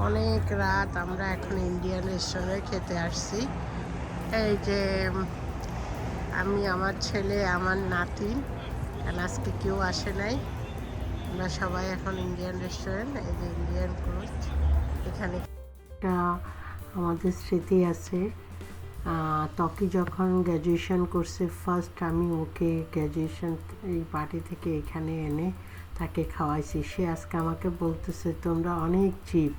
অনেক রাত আমরা এখন ইন্ডিয়ান রেস্টুরেন্টে খেতে আসছি। এই যে আমি, আমার ছেলে, আমার নাতিন, কারণ আজকে কেউ আসে নাই। আমরা সবাই এখন ইন্ডিয়ান রেস্টুরেন্ট, এই যে ইন্ডিয়ান ক্লোথ। এখানে একটা আমাদের স্মৃতি আছে। ত্বকি যখন গ্র্যাজুয়েশন করছে ফার্স্ট, আমি ওকে গ্র্যাজুয়েশন এই পার্টি থেকে এখানে এনে তাকে খাওয়াইছি। সে আজকে আমাকে বলতেছে তোমরা অনেক চিপ।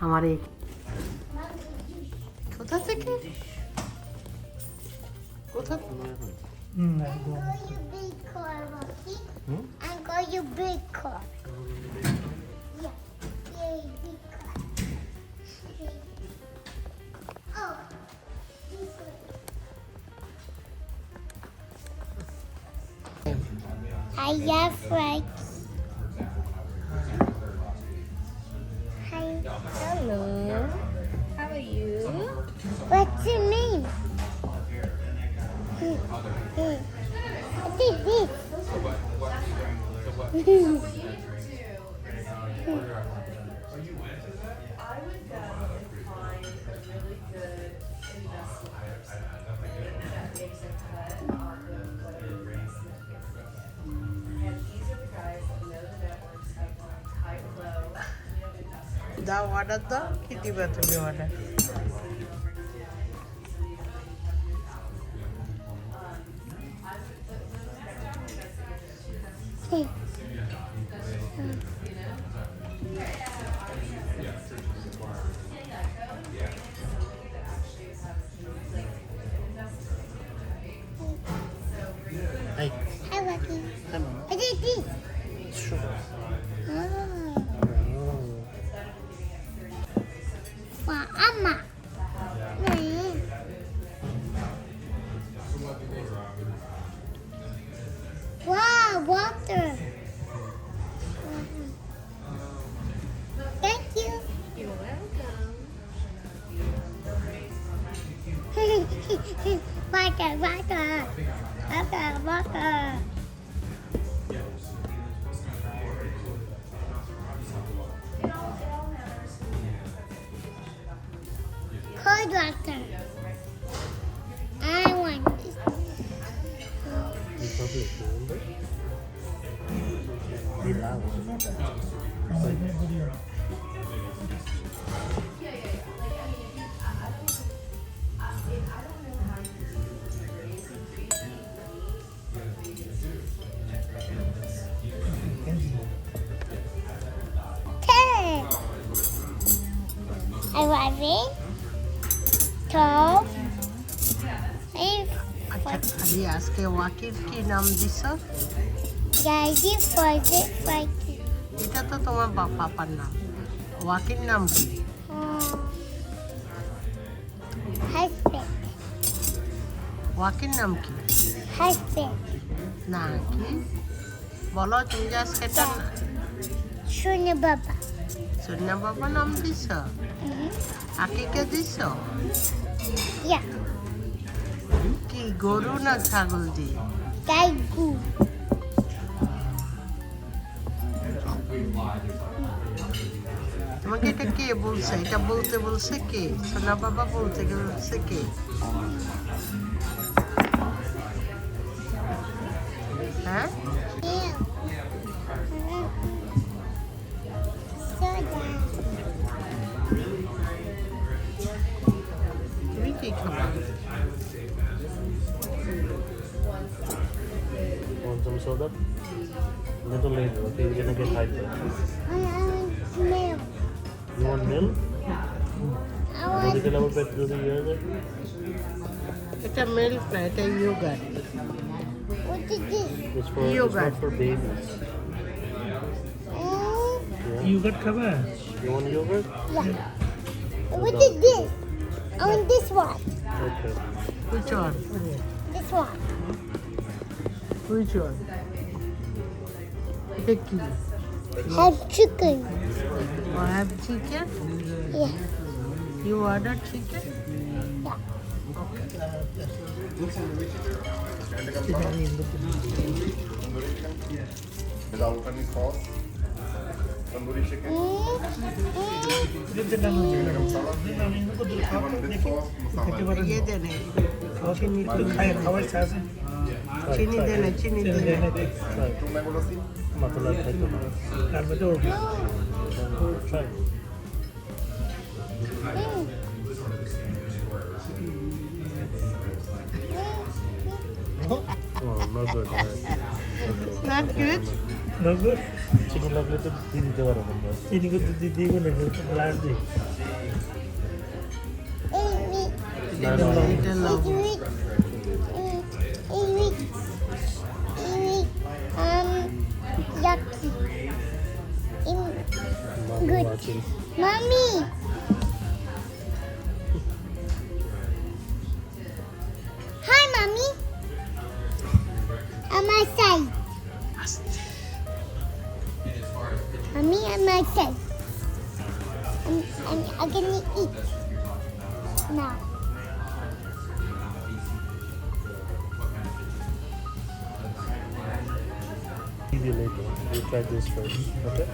আমার এই কোথা থেকে কোথা Hiya, Frank. Hi. Hello. How are you? What's your name? What is this? দাও, অর্ডার দাও। কি দিবা তুমি order? Hi, Lucky. What is this? Wow, Amma. Wow, water. Thank you. You're welcome. Water, water. Water, water. Cold water. I want this. Ten. Arriving. 12. আচ্ছা, খালি আজকে ওয়াকির কি নাম দিছ? Daddy for the fighting. এটা তো তোমার পাপার নাম। ওয়াকির নাম কি? Husband. ওয়াকির নাম কি? Husband. না, কি বলো তুমি যে আজকে এটা Shuna Baba. সোনিয়া বাবা নাম দিছ? আকিকে দিছ? Yeah. কি গরু না ছাগল দিয়ে? Gaigu. তোমাকে এটা কে বলছে? এটা বলতে বলছে কে? সোনা বাবা বলতে বলছে কে? হ্যাঁ, Yeah. Soda. তুমি কি খাবা? Want some soda? A little later, okay? You're gonna get hyper. I want milk. You want milk? I want Medical level pet do the yogurt? এটা মিল্ক না, এটা yogurt. what is this? It's for, it's Yogurt. not for babies. Oh, Yogurt খাবে? You want yogurt? yeah. What is this? I want this one. Okay. Which one? This one. Which one? এটা কি? Have chicken. Or have chicken? Yeah. You order chicken? Without any sauce. Tandoori chicken ये देने चीनी चीनी देने चीनी देने to mango लस्सी मतलब try. Oh, not good. not good No good. Chicken লাগলে তো দিয়ে দিতে পারো তোমরা। চিনি কত দিয়ে কোন লাল দি। না না এটা লবণ Yucky. good. Watching. Mommy. Hi, Mommy. On my side. Mommy, on my side. I'm gonna eat now. See you later. You try this first, okay?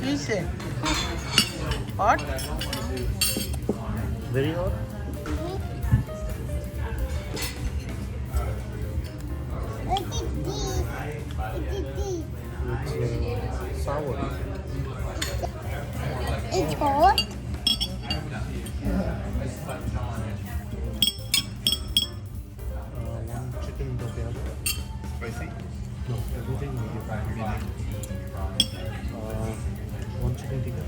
কিসে hot Very hot? Look at this. Look at this. It's sour. It's hot. One chicken dopiah. Spicy No, everything medium. One chicken tikka.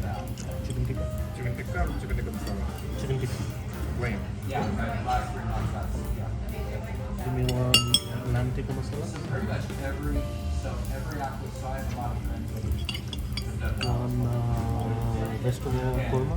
Chicken tikka. Chicken tikka और chicken tikka masala Chicken tikka. Plain Give me one lamb tikka masala. One vegetable korma.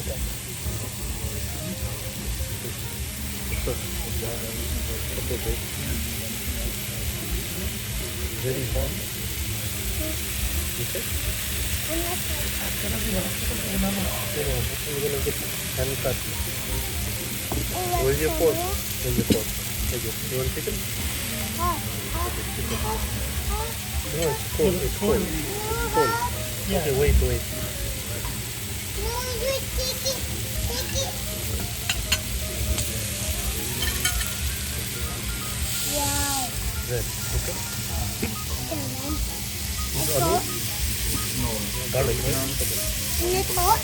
Okay. Okay. Very hot. Okay. We're gonna get hand cut. Where's your fork? Where's your fork? Take it. You want chicken? No, it's cold. It's cold. It's cold. Okay, wait. No, you take it. Take it. Wow. Red. Okay. It's hot. Garlic, right? In the pot.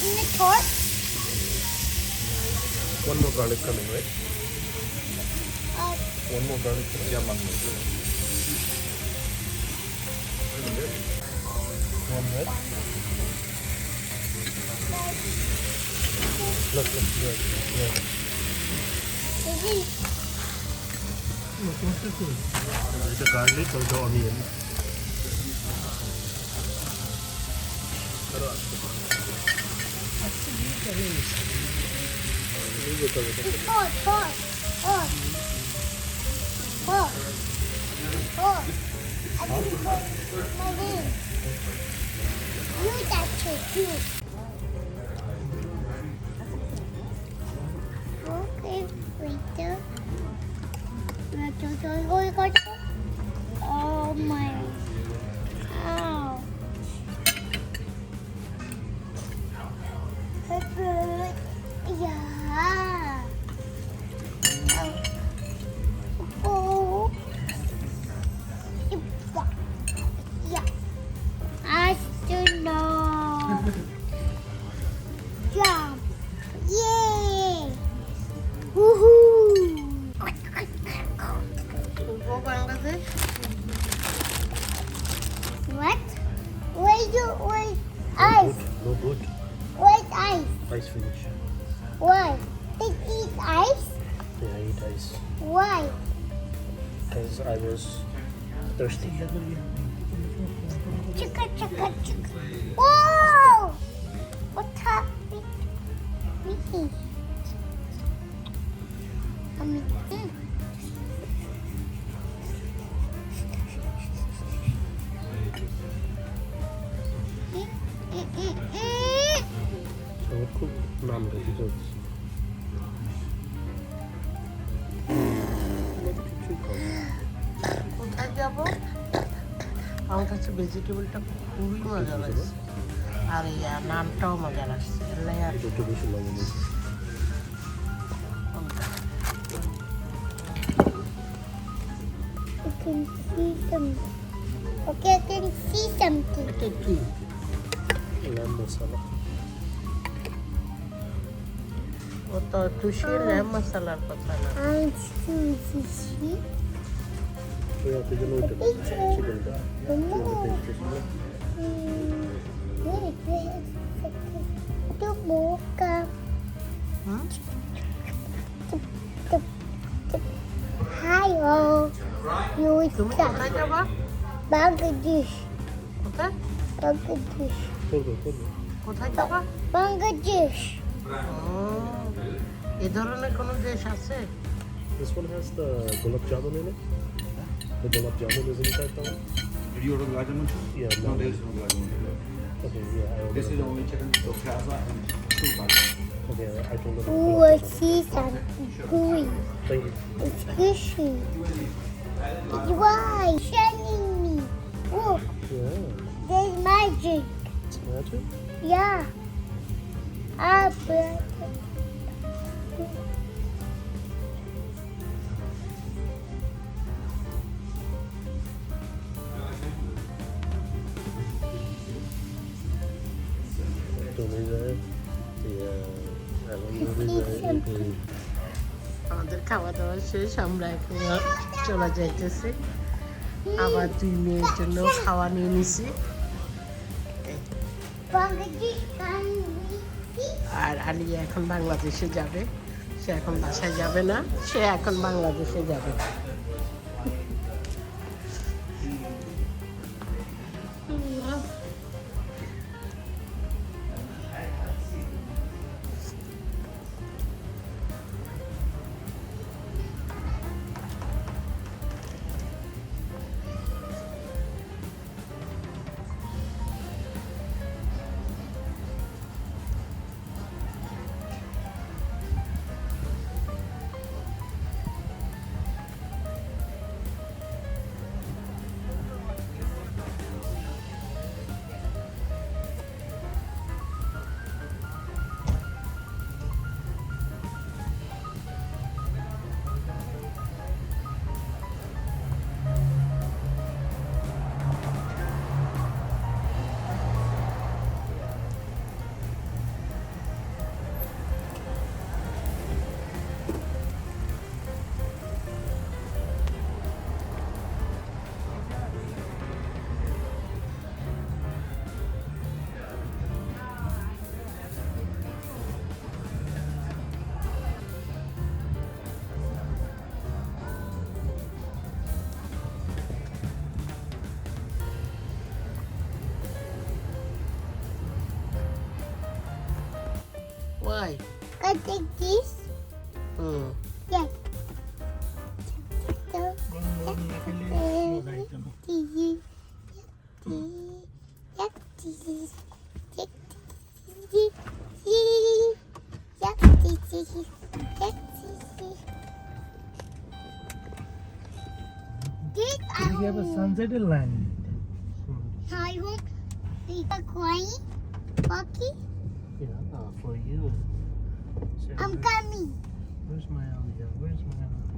In the pot. One more garlic coming, right? One more garlic coming. या मन One red. Look, red. The garlic or the onion? Pot. Pot. Pot. Pot. Pot. I can put my name. You touch it too. Okay, waiter. Oh my. Ow. Good. Yeah. Oh. Yeah. Astronaut. you wait ice? No good. Wait ice. Ice finish. Why? They eat ice? Yeah, I eat ice. Why? Because I was thirsty. Chicka chicka chicka. Whoa! What's happening? Me. I mean, So খুব নাম রেখে চলছে। কোথায় যাবো? আমার কাছে ভেজিটেবলটা খুবই মজা লাগছে, আর এই নামটাও মজা লাগছে। আর এটা একটু বেশি লবণ দিয়েছি। I can see something. Okay, I can see something. এটা কি? lamb masala. ও তো তুষি ল্যাম মশলার কথা না। I'm sushi. ওই আপনি যেন ওইটা চিকেনটা The mocha. Hmm? Hi, oh. You তুমি stop. কোথায় যাবা? Bangladesh. কোথায়? Bangladesh. করবো। কোথায় যাবা? Bangladesh. এ ধরনের কোনো দেশ আছে? This one has the gulab jamun in it. The gulab jamun is inside the one. Did you order gulab jamun? Yeah, No, there is no gulab jamun. Okay, yeah, I This is ordered. only chicken piazza and two gulab. Okay, I told her. Ooh, I see something gooey. Thank you. It's fishy. It's why shining me. Look, Yeah, there's magic. magic. Yeah. But তুমি যায় আমাদের খাওয়া দাওয়া শেষ, আমরা এখন চলে যাইতেছি। আবার 2 মেয়ের জন্য খাওয়া নিয়ে নিছি। Bangladesh can we see? আর আলিয়া এখন বাংলাদেশে যাবে। সে এখন বাসায় যাবে না, সে এখন বাংলাদেশে যাবে। Why? I take this. Yes. We have a sunset land. I hope they are crying. Bucky, Yeah, for you. So I'm coming. where's my Aliya? Where's my Aliya?